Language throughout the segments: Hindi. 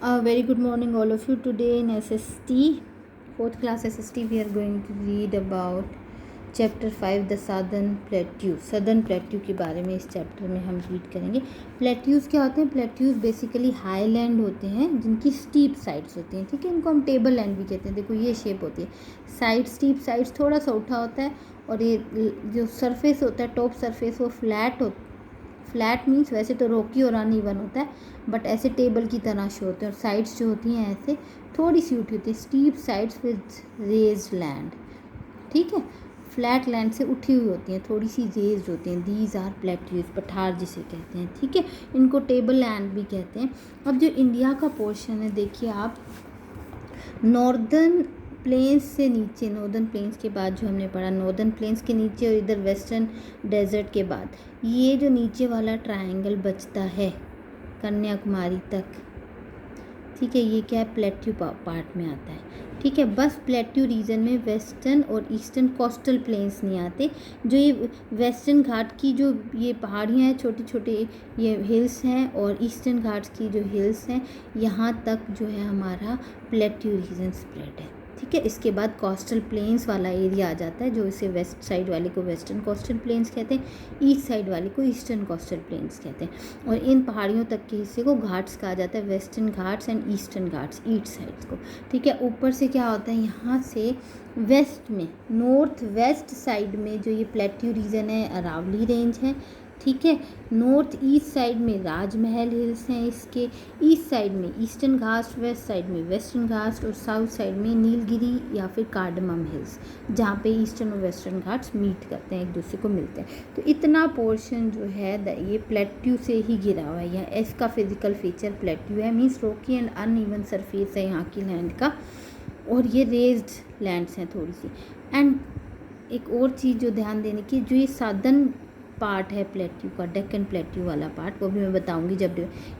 A very good morning, all of you. Today in SST, fourth class SST, we are going to read about chapter 5 the southern plateau. Southern plateau के बारे में इस चैप्टर में हम रीड करेंगे। प्लेट्यूज़ क्या होते हैं? प्लेट्यूज़ बेसिकली हाईलैंड होते हैं जिनकी स्टीप साइड्स होती हैं, ठीक है। इनको हम टेबल लैंड भी कहते हैं। देखो ये शेप होती है, साइड स्टीप साइड्स थोड़ा सा उठा होता है, और ये जो सरफेस होता है, टॉप सरफेस, वो फ्लैट मीन्स वैसे तो रॉकी और अनइवन होता है, बट ऐसे टेबल की तरह शो होते हैं। और साइड्स जो होती हैं ऐसे थोड़ी सी उठी होती है, steep sides with raised land, ठीक है। फ्लैट लैंड से उठी हुई होती हैं, थोड़ी सी रेज्ड होती हैं। दीज आर प्लेट्यूज, पठार जिसे कहते हैं, ठीक है। इनको टेबल लैंड भी कहते हैं। अब जो इंडिया का पोर्शन है, देखिए आप, नॉर्दर्न प्लेन्स से नीचे, नॉर्दर्न प्लेन्स के बाद जो हमने पढ़ा, नॉर्दर्न प्लेन्स के नीचे और इधर वेस्टर्न डेजर्ट के बाद ये जो नीचे वाला ट्रायंगल बचता है कन्याकुमारी तक, ठीक है, ये क्या है? प्लेट्यू पार्ट में आता है, ठीक है। बस प्लेट्यू रीजन में वेस्टर्न और ईस्टर्न कोस्टल प्लेन्स नहीं आते। जो ये वेस्टर्न घाट की जो ये पहाड़ियाँ हैं, छोटे छोटे ये हिल्स हैं, और ईस्टर्न घाट्स की जो हिल्स हैं, यहाँ तक जो है हमारा प्लेट्यू रीजन स्प्रेड है, ठीक है। इसके बाद कोस्टल प्लेन्स वाला एरिया आ जाता है, जो इसे वेस्ट साइड वाले को वेस्टर्न कोस्टल प्लेन्स कहते हैं, ईस्ट साइड वाले को ईस्टर्न कोस्टल प्लेन्स कहते हैं। और इन पहाड़ियों तक के हिस्से को घाट्स कहा जाता है, western Ghats and eastern Ghats, east sides को, ठीक है। ऊपर से क्या होता है, यहाँ से वेस्ट में, नॉर्थ वेस्ट साइड में जो ये प्लेट्यू रीजन है, अरावली रेंज है, ठीक है। नॉर्थ ईस्ट साइड में राजमहल हिल्स हैं इसके, ईस्ट साइड में ईस्टर्न घाट्स, वेस्ट साइड में वेस्टर्न घाट्स, और साउथ साइड में नीलगिरी या फिर कार्डमम हिल्स, जहाँ पे ईस्टर्न और वेस्टर्न घाट्स मीट करते हैं, एक दूसरे को मिलते हैं। तो इतना पोर्शन जो है ये प्लेट्यू से ही घिरा हुआ है। यह इसका फिजिकल फीचर प्लेट्यू है, means Rocky and uneven surface है यहाँ की लैंड का, और ये रेज्ड लैंड्स हैं थोड़ी सी। एंड एक और चीज़ जो ध्यान देने की, जो ये सादर्न पार्ट है प्लेट्यू का, डेक्कन प्लेट्यू वाला पार्ट, वो भी मैं बताऊंगी जब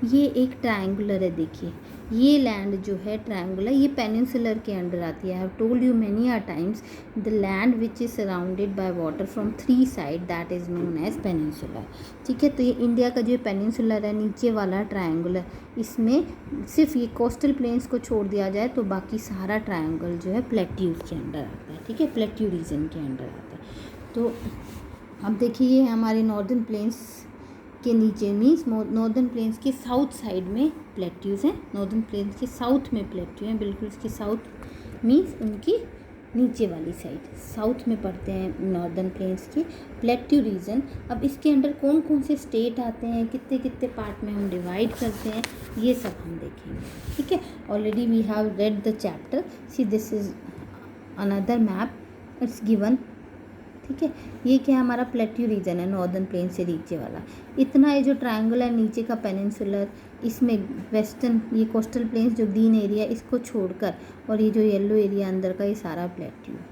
ये एक ट्रायंगुलर है। देखिए ये लैंड जो है ट्रायंगुलर, ये पेनिनसुलर के अंडर आती है। I have told you many are times, the land which is surrounded by water from 3 side, that is known as peninsular, ठीक है। तो ये इंडिया का जो पेनिनसुलर है, नीचे वाला ट्रायंगुलर, इसमें सिर्फ ये कोस्टल प्लेन्स को छोड़ दिया जाए तो बाकी सारा ट्रायंगल जो है प्लेट्यू के अंडर आता है, ठीक है, प्लेट्यू रीजन के अंडर आता है। तो अब देखिए ये हमारे नॉर्दर्न प्लेन्स के नीचे, मीन्स नॉर्दर्न प्लेन्स के साउथ साइड में प्लेट्यूज़ हैं, नॉर्दर्न प्लेन्स के साउथ में प्लेट्यू हैं, बिल्कुल इसके साउथ मीन्स उनकी नीचे वाली साइड, साउथ में पड़ते हैं नॉर्दर्न प्लेन्स के प्लेट्यू रीजन। अब इसके अंडर कौन कौन से स्टेट आते हैं, कितने कितने पार्ट में हम डिवाइड करते हैं, ये सब हम देखेंगे, ठीक है। Already we have read the chapter, see this is another map, it's given, ठीक है। ये क्या है, हमारा प्लेट्यू रीजन है, नॉर्दर्न प्लेन से नीचे वाला। इतना ये जो ट्रायंगल है नीचे का पेनिनसुलर, इसमें वेस्टर्न ये कोस्टल प्लेन्स जो ग्रीन एरिया, इसको छोड़कर, और ये जो येलो एरिया अंदर का, ये सारा प्लेट्यू है,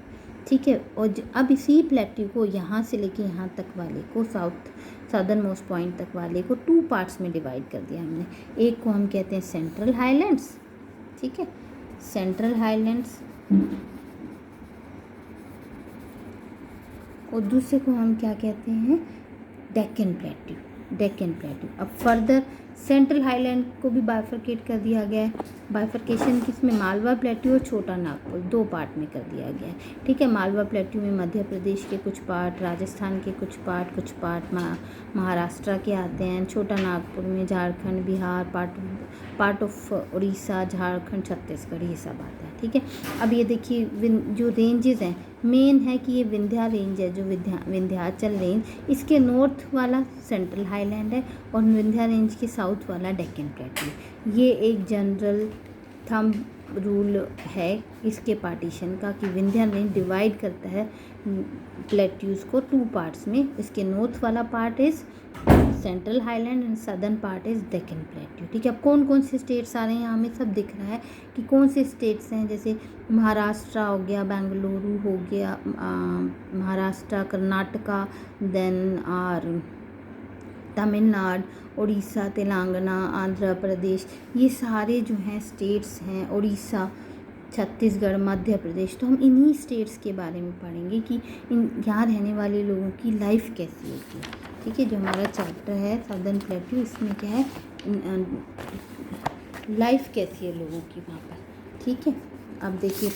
ठीक है। और अब इसी प्लेट्यू को यहाँ से लेके यहाँ तक वाले को, साउदर्न मोस्ट पॉइंट तक वाले को 2 पार्ट्स में डिवाइड कर दिया हमने। एक को हम कहते हैं सेंट्रल हाईलैंड्स, ठीक है, सेंट्रल हाईलैंड्स, और दूसरे को हम क्या कहते हैं, डेक्कन प्लेट्यू, डेक्कन प्लेट्यू। अब फर्दर सेंट्रल हाईलैंड को भी बाइफरकेट कर दिया गया है। बाइफरकेशन किसमें, मालवा प्लेट्यू और छोटा नागपुर, 2 पार्ट में कर दिया गया है, ठीक है। मालवा प्लेट्यू में मध्य प्रदेश के कुछ पार्ट, राजस्थान के कुछ पार्ट महाराष्ट्र के आते हैं। छोटा नागपुर में झारखंड, बिहार, पार्ट ऑफ उड़ीसा, झारखंड, छत्तीसगढ़, ये सब आता है, ठीक है। अब ये देखिए जो रेंजेस हैं, मेन है कि ये विंध्या रेंज है, जो विंध्याचल रेंज, इसके नॉर्थ वाला सेंट्रल हाईलैंड है, और विंध्या रेंज के साउथ वाला डेक्कन प्लेट्यू। ये एक जनरल थंब रूल है इसके पार्टीशन का, कि विंध्या रेंज डिवाइड करता है प्लेट्यूज़ को 2 पार्ट्स में। इसके नॉर्थ वाला part is central highland and southern part is Deccan plateau, ठीक है। अब कौन कौन से स्टेट्स आ रहे हैं, यहाँ हमें सब दिख रहा है कि कौन से स्टेट्स हैं। जैसे महाराष्ट्र हो गया, बेंगलुरु हो गया, महाराष्ट्र, कर्नाटका, देन और तमिलनाडु, उड़ीसा, तेलंगाना, आंध्र प्रदेश, ये सारे जो हैं स्टेट्स हैं, उड़ीसा, छत्तीसगढ़, मध्य प्रदेश। तो हम इन्हीं स्टेट्स के बारे में पढ़ेंगे कि यहाँ रहने वाले लोगों की लाइफ कैसी होती है, ठीक है। जो हमारा चैप्टर है सदर्न प्लेट्यू, इसमें क्या है, लाइफ कैसी है लोगों की वहाँ पर, ठीक है। अब देखिए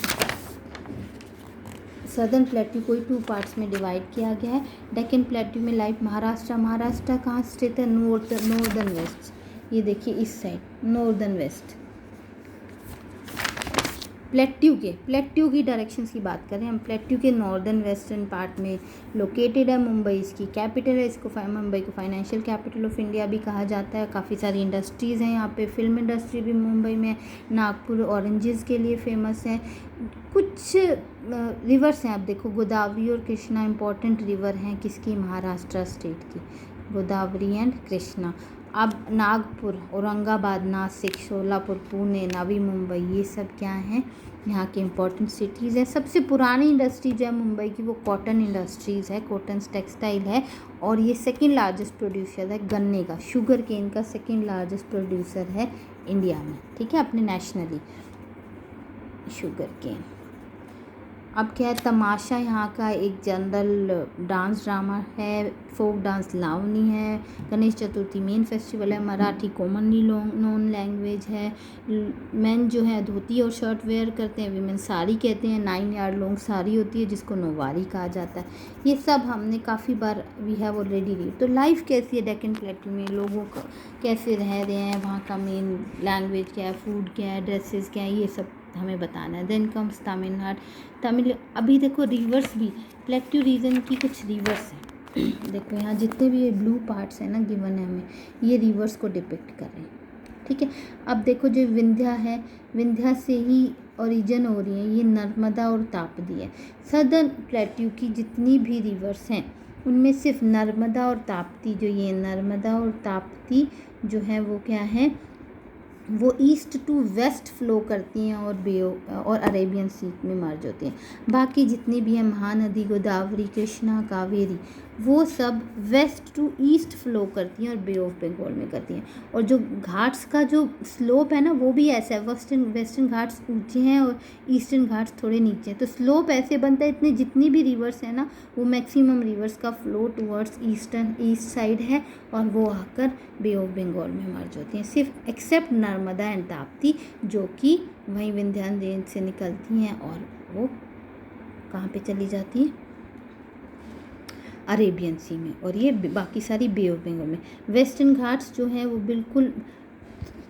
सदर्न प्लेट्यू को 2 पार्ट्स में डिवाइड किया गया है। डेक्कन प्लेट्यू में लाइफ महाराष्ट्र कहाँ स्थित है, नॉर्दर्न वेस्ट, ये देखिए इस साइड नॉर्दर्न वेस्ट। प्लेट्यू की डायरेक्शंस की बात करें हम, प्लेट्यू के नॉर्दर्न वेस्टर्न पार्ट में लोकेटेड है। मुंबई इसकी कैपिटल है। इसको मुंबई को फाइनेंशियल कैपिटल ऑफ इंडिया भी कहा जाता है। काफ़ी सारी इंडस्ट्रीज़ हैं यहाँ पे, फिल्म इंडस्ट्री भी मुंबई में। नागपुर ऑरेंजेस के लिए फेमस है। कुछ रिवर्स हैं, आप देखो गोदावरी और कृष्णा इंपॉर्टेंट रिवर हैं किसकी, महाराष्ट्र स्टेट की, गोदावरी एंड कृष्णा। अब नागपुर, औरंगाबाद, नासिक, सोलापुर, पुणे, नवी मुंबई, ये सब क्या हैं, यहाँ के इम्पोर्टेंट सिटीज़ हैं। सबसे पुरानी इंडस्ट्री जो है मुंबई की वो कॉटन इंडस्ट्रीज़ है, कॉटन टेक्सटाइल है। और ये सेकंड लार्जेस्ट प्रोड्यूसर है गन्ने का, शुगर केन का सेकंड लार्जेस्ट प्रोड्यूसर है इंडिया में, ठीक है, अपने नेशनली शुगर केन। अब क्या है, तमाशा यहाँ का एक जनरल डांस ड्रामा है। फोक डांस लावनी है। गणेश चतुर्थी मेन फेस्टिवल है। मराठी कॉमनली नोन लैंग्वेज है। मेन जो है धोती और शर्ट वेयर करते हैं, वीमेन साड़ी कहते हैं। 9 यार्ड लॉन्ग साड़ी होती है जिसको नौवारी कहा जाता है। ये सब हमने काफ़ी बार वी हैव ऑलरेडी रीड। तो लाइफ कैसी है डेक्कन प्लेट्यू में, लोगों का कैसे रह रहे हैं, वहाँ का मेन लैंग्वेज क्या है, फूड क्या है, ड्रेसेस क्या है, ये सब हमें बताना है। Then comes Tamil. अभी देखो रिवर्स भी, प्लेट्यू रीजन की कुछ रिवर्स है। देखो यहाँ जितने भी ये ब्लू पार्ट्स हैं ना गिवन है हमें, ये रिवर्स को डिपिक्ट कर रहे हैं, ठीक है। अब देखो जो विंध्या है, विंध्या से ही ओरिजिन हो रही है, ये नर्मदा और ताप्ती है। सदर्न प्लेट्यू की जितनी भी रिवर्स हैं उनमें सिर्फ नर्मदा और ताप्ती, जो ये नर्मदा और ताप्ती जो है वो क्या है, वो ईस्ट टू वेस्ट फ्लो करती हैं और अरेबियन सी में मर्ज होती हैं। बाकी जितनी भी हैं महानदी, गोदावरी, कृष्णा, कावेरी, वो सब वेस्ट टू ईस्ट फ्लो करती हैं और बे ऑफ बंगाल में करती हैं। और जो घाट्स का जो स्लोप है ना वो भी ऐसा है, वेस्टर्न घाट्स ऊंचे हैं और ईस्टर्न घाट्स थोड़े नीचे हैं। तो स्लोप ऐसे बनता है, इतने जितनी भी रिवर्स है ना वो मैक्सिमम रिवर्स का फ्लो टुवर्ड्स ईस्ट साइड है और वो आकर बे ऑफ बंगाल में मर्ज होती हैं, सिर्फ एक्सेप्ट नर्मदा एंड ताप्ती जो कि वहीं विंध्याचल रेंज से निकलती हैं और वो कहाँ पे चली जाती हैं, अरेबियन सी में, और ये बाकी सारी बे ऑफ बंगाल में। वेस्टर्न घाट्स जो हैं वो बिल्कुल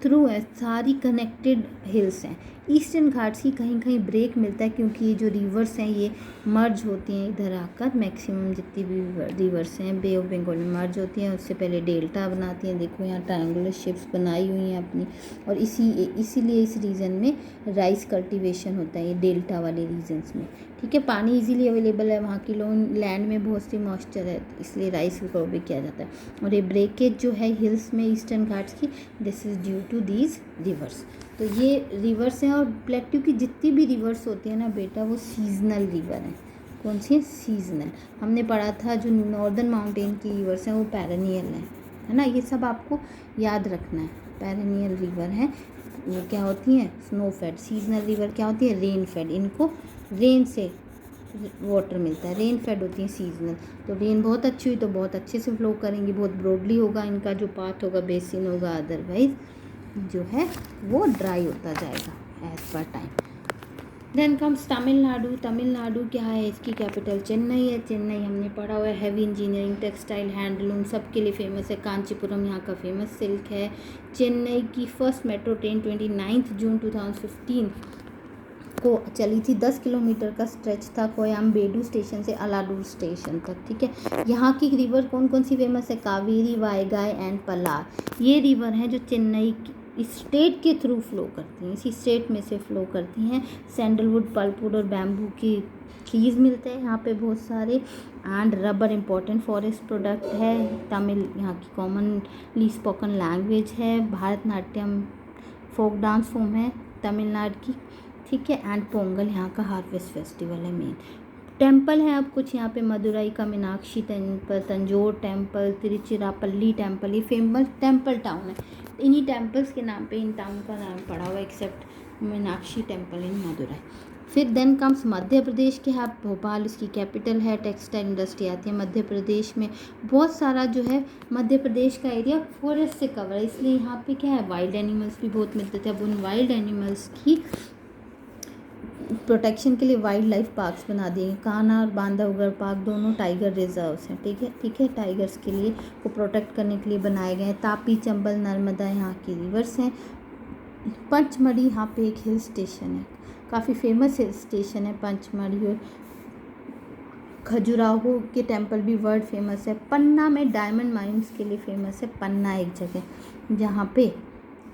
थ्रू है, सारी कनेक्टेड हिल्स हैं। ईस्टर्न घाट्स की कहीं कहीं ब्रेक मिलता है क्योंकि ये जो रिवर्स हैं ये मर्ज होती हैं इधर आकर, मैक्सिमम जितनी भी रिवर्स हैं बे ऑफ बंगाल में मर्ज होती हैं, उससे पहले डेल्टा बनाती हैं। देखो यहाँ ट्रायंगुलर शेप्स बनाई हुई हैं अपनी, और इसीलिए इस रीजन में राइस कल्टीवेशन होता है, ये डेल्टा वाले रीजन्स में, ठीक है। पानी इजीली अवेलेबल है, वहाँ की लैंड में बहुत सी मॉइस्चर है, इसलिए राइस ग्रो भी किया जाता है। और ये ब्रेकेज जो है हिल्स में ईस्टर्न घाट्स की, this is due to these rivers. तो ये रिवर्स हैं। और प्लेट्यू की जितनी भी रिवर्स होती है ना बेटा वो सीजनल रिवर हैं। कौन सी है, सीजनल। हमने पढ़ा था जो नॉर्दर्न माउंटेन की रिवर्स हैं वो पेरेनियल है ना, ये सब आपको याद रखना है। पेरेनियल रिवर है वो क्या होती हैं, स्नो फेड। सीजनल रिवर क्या होती है, रेन फेड, इनको रेन से वाटर मिलता है, रेन फेड होती हैं सीजनल। तो रेन बहुत अच्छी हुई तो बहुत अच्छे से फ्लो करेंगी, बहुत ब्रॉडली होगा इनका जो पाथ होगा, बेसिन होगा, अदरवाइज जो है वो ड्राई होता जाएगा as per time. Then comes Tamil Nadu. Tamil Nadu क्या है, इसकी कैपिटल चेन्नई है। चेन्नई हमने पढ़ा हुआ है, हैवी इंजीनियरिंग, टेक्सटाइल, हैंडलूम सबके लिए फेमस है। कांचीपुरम यहाँ का फेमस सिल्क है। चेन्नई की फर्स्ट मेट्रो ट्रेन 29 जून 2015 को चली थी। 10 किलोमीटर का स्ट्रेच था कोयम्बेडु स्टेशन से अलाडूर स्टेशन तक, ठीक है। यहाँ की रिवर कौन कौन सी फेमस है, कावेरी, वायगाई एंड पलार। ये रिवर हैं जो चेन्नई इस स्टेट के थ्रू फ्लो करती हैं, इसी स्टेट में से फ्लो करती हैं। सैंडलवुड, पल्पवुड और बैम्बू की ट्रीज़ मिलते हैं यहाँ पे बहुत सारे। And rubber important forest product है। तमिल यहाँ की कॉमनली स्पोकन लैंग्वेज है। भारतनाट्यम फोक डांस फॉर्म है तमिलनाडु की, ठीक है। एंड पोंगल यहाँ का हार्वेस्ट फेस्टिवल है मेन। टेम्पल है अब कुछ यहाँ पे, मदुरई का Meenakshi temple, Tanjore temple, Tiruchirappalli temple, ये फेमस टेम्पल टाउन है। इन्हीं टेम्पल्स के नाम पे इन टाउन का नाम पड़ा हुआ है, except Meenakshi temple in Madurai. फिर देन कम्स मध्य प्रदेश के हब भोपाल, उसकी कैपिटल है। टेक्सटाइल इंडस्ट्री आती है मध्य प्रदेश में। बहुत सारा जो है मध्य प्रदेश का एरिया फॉरेस्ट से कवर है, इसलिए यहाँ पे क्या है, वाइल्ड एनिमल्स भी बहुत मिलते थे। अब उन वाइल्ड एनिमल्स की प्रोटेक्शन के लिए वाइल्ड लाइफ पार्क्स बना दिए। कान्हा और बांधवगढ़ पार्क दोनों टाइगर रिजर्व्स हैं, ठीक है, टाइगर्स के लिए को प्रोटेक्ट करने के लिए बनाए गए हैं। तापी, चंबल, नर्मदा यहाँ की रिवर्स हैं। पंचमढ़ी यहाँ पे एक हिल स्टेशन है, काफ़ी फेमस हिल स्टेशन है पंचमढ़ी। और खजुराहो के टेम्पल भी वर्ल्ड फेमस है। पन्ना में डायमंड माइंस के लिए फेमस है। पन्ना एक जगह जहाँ पे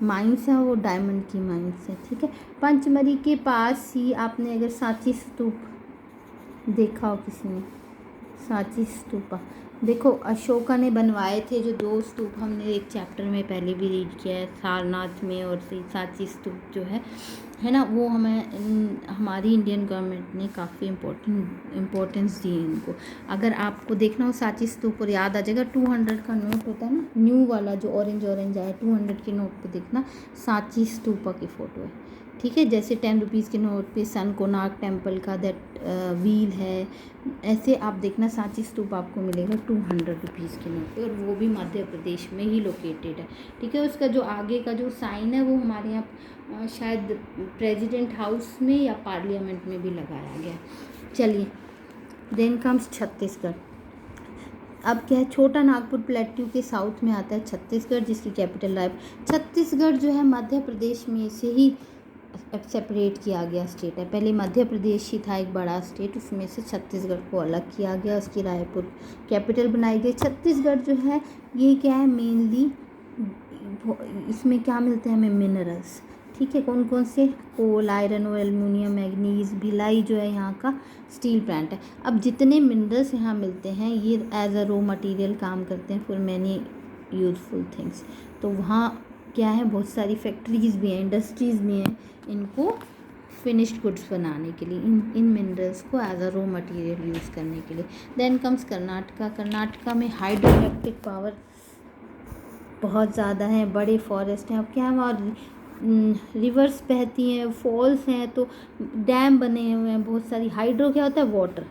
माइंस है, वो डायमंड की माइंस है, ठीक है। पंचमढ़ी के पास ही आपने अगर सांची स्तूप देखा हो किसी ने, सांची स्तूपा देखो, अशोका ने बनवाए थे जो 2 स्तूप, हमने एक चैप्टर में पहले भी रीड किया है, सारनाथ में और सांची स्तूप जो है ना, वो हमारी इंडियन गवर्नमेंट ने काफ़ी इम्पोर्टेंस दी इनको। अगर आपको देखना हो सांची स्तूप और याद आ जाएगा, 200 का नोट होता है ना, न्यू वाला जो ऑरेंज आया, 200 के नोट पे देखना सांची स्तूपा की फ़ोटो है, ठीक है। जैसे 10 रुपीज़ के नोट पे सन कोणार्क टेम्पल का दैट व्हील है, ऐसे आप देखना सांची स्तूप आपको मिलेगा 200 रुपीज़ के नोट पे, और वो भी मध्य प्रदेश में ही लोकेटेड है, ठीक है। उसका जो आगे का जो साइन है वो हमारे यहाँ शायद प्रेसिडेंट हाउस में या पार्लियामेंट में भी लगाया गया। चलिए, देन कम्स छत्तीसगढ़। अब क्या है, छोटा नागपुर प्लेट्यू के साउथ में आता है छत्तीसगढ़, जिसकी कैपिटल रायपुर। छत्तीसगढ़ जो है मध्य प्रदेश में से ही सेपरेट किया गया स्टेट है। पहले मध्य प्रदेश ही था एक बड़ा स्टेट, उसमें से छत्तीसगढ़ को अलग किया गया, उसकी रायपुर कैपिटल बनाई गई। छत्तीसगढ़ जो है ये क्या है, मेनली इसमें क्या मिलते हैं हमें, मिनरल्स, ठीक है। कौन कौन से, कोल, आयरन और एल्युमिनियम, मैग्नीज, भिलाई जो है यहाँ का स्टील प्लांट है। अब जितने मिनरल्स यहाँ मिलते हैं ये एज अ रॉ मटेरियल काम करते हैं फॉर मैनी यूजफुल थिंग्स। तो वहाँ क्या है, बहुत सारी फैक्ट्रीज भी हैं, इंडस्ट्रीज़ भी हैं इनको फिनिश्ड गुड्स बनाने के लिए, इन मिनरल्स को as a raw material use करने के लिए। Then comes Karnataka. कर्नाटका में हाइड्रो इलेक्ट्रिक पावर बहुत ज़्यादा है, बड़े फॉरेस्ट हैं। अब क्या है, वहाँ रिवर्स बहती हैं, फॉल्स हैं, तो डैम बने हुए हैं बहुत सारी। हाइड्रो क्या होता है, वाटर,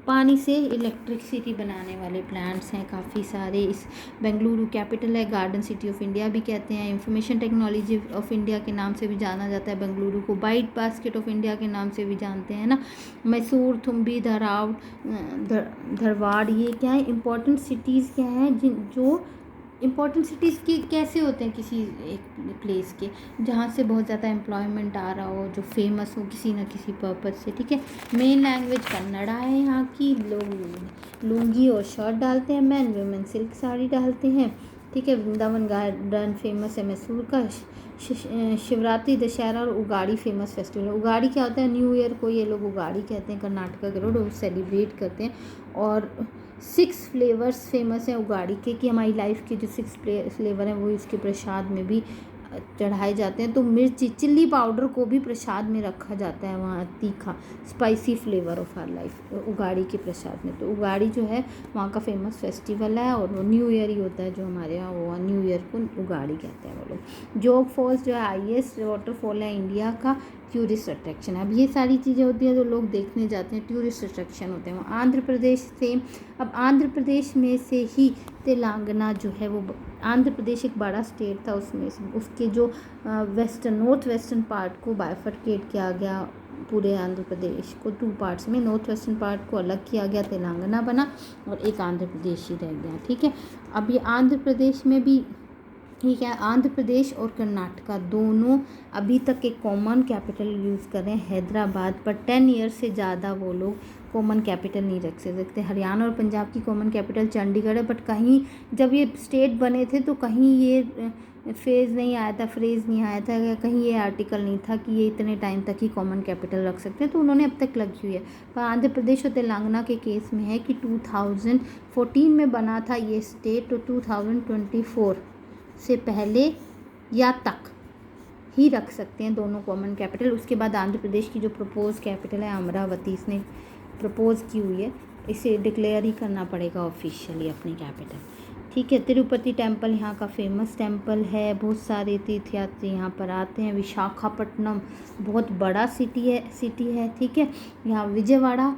पानी से इलेक्ट्रिसिटी बनाने वाले प्लांट्स हैं काफ़ी सारे। इस बेंगलुरु कैपिटल है, गार्डन सिटी ऑफ इंडिया भी कहते हैं, इंफॉर्मेशन टेक्नोलॉजी ऑफ इंडिया के नाम से भी जाना जाता है बेंगलुरु को, बाइट बास्केट ऑफ इंडिया के नाम से भी जानते हैं ना। मैसूर, थुम्बी, धरवाड़, ये क्या है, इंपॉर्टेंट सिटीज़ क्या हैं, जो इम्पॉर्टेंट सिटीज़ की कैसे होते हैं किसी एक प्लेस के, जहाँ से बहुत ज़्यादा एम्प्लॉयमेंट आ रहा हो, जो फेमस हो किसी न किसी पर्पज़ से, ठीक है। मेन लैंग्वेज कन्नड़ा है यहाँ की। लोग लुंगी और शर्ट डालते हैं, मैन वुमेन सिल्क साड़ी डालते हैं, ठीक है। वृंदावन गार्डन फेमस है मैसूर का। शिवरात्रि, दशहरा और उगाड़ी फेमस फेस्टिवल है। उगाड़ी क्या होता है, न्यू ईयर को ये लोग उगाड़ी कहते हैं, कर्नाटका के लोग सेलिब्रेट करते हैं। और 6 फ्लेवर्स फेमस हैं उगाड़ी के, कि हमारी लाइफ के जो 6 फ्लेवर हैं वो इसके प्रसाद में भी चढ़ाए जाते हैं। तो मिर्ची, चिल्ली पाउडर को भी प्रसाद में रखा जाता है वहाँ, तीखा spicy flavour of our life Ugadi के प्रसाद में। तो उगाड़ी जो है वहाँ का फेमस फेस्टिवल है, और वो न्यू ईयर ही होता है जो हमारे यहाँ, वो न्यू ईयर को उगाड़ी कहते हैं वो लोग। जोग फॉल्स जो है हाईएस्ट वाटरफॉल है इंडिया का, टूरिस्ट अट्रैक्शन है। अब ये सारी चीज़ें होती हैं जो लोग देखने जाते हैं, टूरिस्ट अट्रैक्शन होते हैं। आंध्र प्रदेश से, अब आंध्र प्रदेश में से ही तेलंगाना जो है, वो आंध्र प्रदेश एक बड़ा स्टेट था, उसमें उसके जो नॉर्थ वेस्टर्न पार्ट को बाइफर्केट किया गया, पूरे आंध्र प्रदेश को 2 पार्ट्स में, नॉर्थ वेस्टर्न पार्ट को अलग किया गया, तेलंगाना बना, और एक आंध्र प्रदेश ही रह गया, ठीक है। अब ये आंध्र प्रदेश में भी ठीक है, आंध्र प्रदेश और कर्नाटका दोनों अभी तक एक कॉमन कैपिटल यूज़ कर रहे हैं हैदराबाद, पर 10 ईयर से ज़्यादा वो लोग कॉमन कैपिटल नहीं रख सकते। हरियाणा और पंजाब की कॉमन कैपिटल चंडीगढ़ है, बट कहीं जब ये स्टेट बने थे तो कहीं ये फ्रेज़ नहीं आया था, कहीं ये आर्टिकल नहीं था कि ये इतने टाइम तक ही कॉमन कैपिटल रख सकते हैं, तो उन्होंने अब तक लगी हुई है। पर आंध्र प्रदेश और तेलंगाना के केस में है कि 2014 में बना था ये स्टेट, तो 2024 से पहले या तक ही रख सकते हैं दोनों कॉमन कैपिटल। उसके बाद आंध्र प्रदेश की जो प्रपोज कैपिटल है अमरावती, इसने प्रपोज की हुई है, इसे डिक्लेयर ही करना पड़ेगा ऑफिशियली अपनी कैपिटल। ठीक है। तिरुपति टेम्पल यहाँ का फेमस टेम्पल है, बहुत सारे तीर्थयात्री यहाँ पर आते हैं। विशाखापट्टनम बहुत बड़ा सिटी है, ठीक है। यहाँ विजयवाड़ा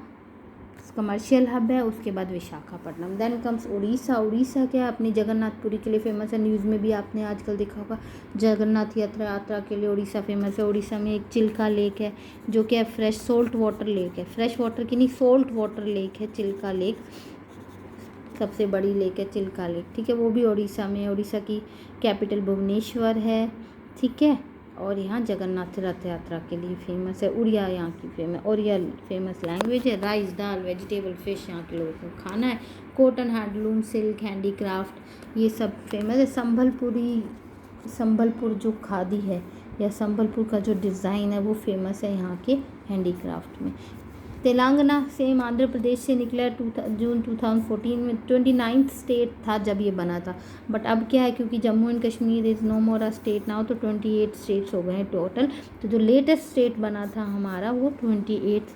कमर्शियल हब है, उसके बाद विशाखापट्टनम, देन कम्स उड़ीसा। उड़ीसा क्या है, अपनी जगन्नाथपुरी के लिए फेमस है, न्यूज़ में भी आपने आजकल देखा होगा, जगन्नाथ यात्रा के लिए उड़ीसा फेमस है। उड़ीसा में एक चिल्का लेक है जो कि फ्रेश सोल्ट वाटर लेक है, फ्रेश वाटर की नहीं सोल्ट वाटर लेक है चिल्का लेक, सबसे बड़ी लेक है चिल्का लेक, ठीक है। वो भी उड़ीसा में, उड़ीसा की कैपिटल भुवनेश्वर है, ठीक है। और यहाँ जगन्नाथ रथ यात्रा के लिए फेमस है। उड़िया यहाँ की फेमस, उड़िया फेमस लैंग्वेज है। राइस, दाल, वेजिटेबल, फिश यहाँ के लोगों को खाना है। कॉटन, हैंडलूम, सिल्क, हैंडीक्राफ्ट ये सब फेमस है। संबलपुर जो खादी है या संबलपुर का जो डिज़ाइन है वो फेमस है यहाँ के हैंडीक्राफ्ट में। तेलंगाना सेम आंध्र प्रदेश से निकला जून 2014 में, 29th स्टेट था जब ये बना था, बट अब क्या है क्योंकि Jammu and Kashmir is no more a state now, तो 28 स्टेट्स हो गए हैं टोटल। तो जो लेटेस्ट स्टेट बना था हमारा वो 28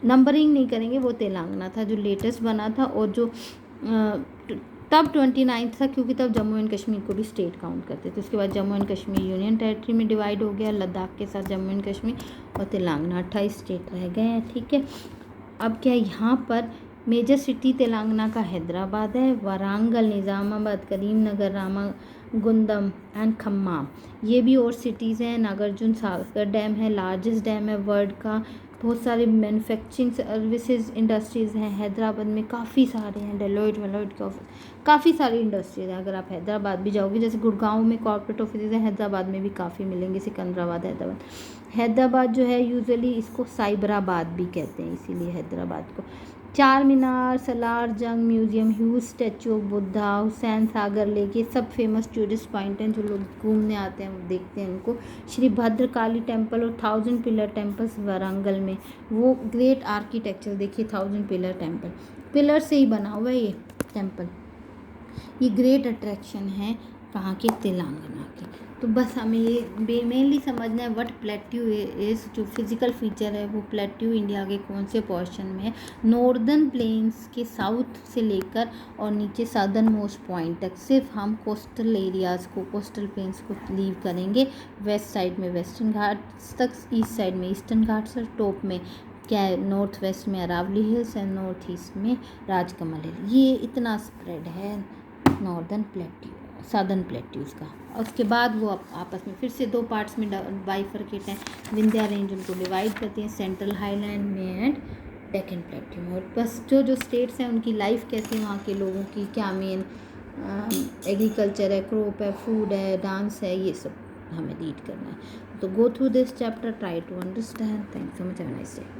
नंबरिंग नहीं करेंगे, वो तेलंगाना था जो लेटेस्ट बना था। और जो तब 29 था क्योंकि तब जम्मू एंड कश्मीर को भी स्टेट काउंट करते थे। उसके बाद Jammu and Kashmir union territory में डिवाइड हो गया, लद्दाख के साथ जम्मू एंड कश्मीर, और तेलंगाना 28 स्टेट रह गए हैं, ठीक है। अब क्या यहाँ पर मेजर सिटी तेलंगाना का हैदराबाद है, वारंगल, निज़ामाबाद, करीमनगर, रामागुंडम एंड खम्माम ये भी और सिटीज़ हैं। नागार्जुन सागर डैम है, लार्जेस्ट डैम है वर्ल्ड का। बहुत सारे मैन्युफैक्चरिंग सर्विसेज इंडस्ट्रीज़ हैं हैदराबाद में, काफ़ी सारे हैं, डेलोइट वेलोइट के ऑफिस, काफ़ी सारी इंडस्ट्रीज़ हैं। अगर आप हैदराबाद भी जाओगे, जैसे गुड़गांव में कॉर्पोरेट ऑफिस है, हैदराबाद में भी काफ़ी मिलेंगे, सिकंदराबाद, हैदराबाद जो है यूजुअली इसको साइबराबाद भी कहते हैं, इसीलिए हैदराबाद को। चार मीनार, सलार जंग museum, huge statue of Buddha, Hussain Sagar lake, ये सब फेमस टूरिस्ट पॉइंट हैं जो लोग घूमने आते हैं, वो देखते हैं उनको। श्री भद्रकाली टेम्पल और 1000 पिलर टेम्पल्स वारंगल में, वो ग्रेट आर्किटेक्चर देखिए, 1000 पिलर टेम्पल, पिलर से ही बना हुआ है ये टेम्पल। ये ग्रेट अट्रैक्शन है कहाँ के, तेलंगाना के। तो बस हमें ये मेनली समझना है व्हाट प्लेट्यू इज़, जो फिज़िकल फीचर है वो प्लेट्यू इंडिया के कौन से पोर्शन में है। नॉर्दर्न प्लेन्स के साउथ से लेकर और नीचे सदर्न मोस्ट पॉइंट तक सिर्फ हम कोस्टल एरियाज़ को, कोस्टल प्लेन्स को लीव करेंगे। वेस्ट साइड में वेस्टर्न घाट्स तक, ईस्ट साइड में ईस्टर्न घाट्स और टॉप में क्या है, नॉर्थ वेस्ट में Aravalli hills and north east में राजकमल हिल। ये इतना स्प्रेड है नॉर्दर्न प्लेट्यू, सदर्न प्लेट्यूज़ का। और उसके बाद वो आपस में फिर से दो पार्ट्स में बाइफरकेट हैं। विंध्या रेंज उनको डिवाइड करती हैं सेंट्रल हाईलैंड में एंड डेक्कन प्लेट्यू में। और बस जो जो स्टेट्स हैं उनकी लाइफ कैसे है, वहाँ के लोगों की क्या मेन एग्रीकल्चर है, क्रॉप है, फूड है, डांस है, ये सब हमें रीड करना है। तो go through this chapter, try to understand. Thanks so much, have a nice day.